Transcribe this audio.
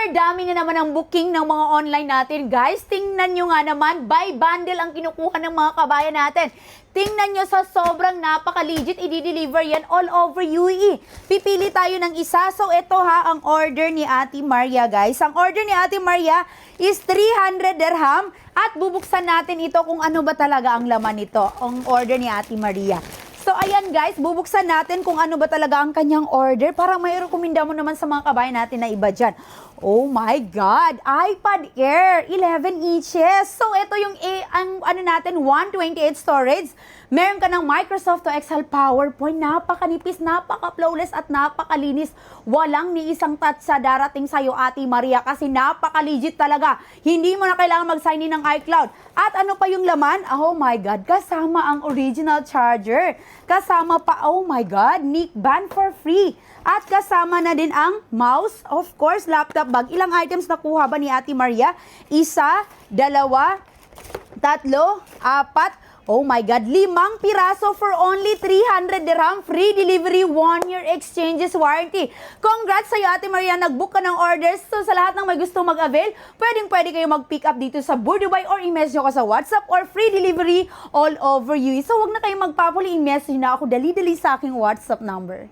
Super dami na naman ang booking ng mga online natin, guys. Tingnan nyo nga naman, by bundle ang kinukuha ng mga kabayan natin. Tingnan nyo sa sobrang napaka-legit, i-deliver yan all over UAE. Pipili tayo ng isa. So, ito ha, ang order ni Ate Maria, guys. Ang order ni Ate Maria is 300 dirham at bubuksan natin ito kung ano ba talaga ang laman nito, ang order ni Ate Maria. So, ayan guys, bubuksan natin kung ano ba talaga ang kanyang order. Parang may rekomenda mo naman sa mga kabayan natin na iba dyan. Oh my God! iPad Air, 11 inches. So, ito yung ano natin, 128 storage. Meron ka ng Microsoft to Excel PowerPoint. Napakanipis, napaka-flawless at napakalinis. Walang ni isang touch sa darating sa'yo, Ate Maria, kasi napaka-legit talaga. Hindi mo na kailangan mag-sign in ng iCloud. At ano pa yung laman? Oh my God, kasama ang original charger. Kasama pa, oh my God, Nick Band for free. At kasama na din ang mouse, of course, laptop bag. Ilang items nakuha ba ni Ate Maria? Isa, dalawa, tatlo, apat, oh my God, 5 piraso for only 300 dirham. Free delivery, 1-year exchanges warranty. Congrats sa'yo, Ate Maria. Nag-book ka ng orders. So, sa lahat ng may gusto mag-avail, pwede kayo mag-pick up dito sa Bur Dubai or i-message nyo ka sa WhatsApp or free delivery all over you. So, wag na kayong magpapuli. I-message na ako dali-dali sa aking WhatsApp number.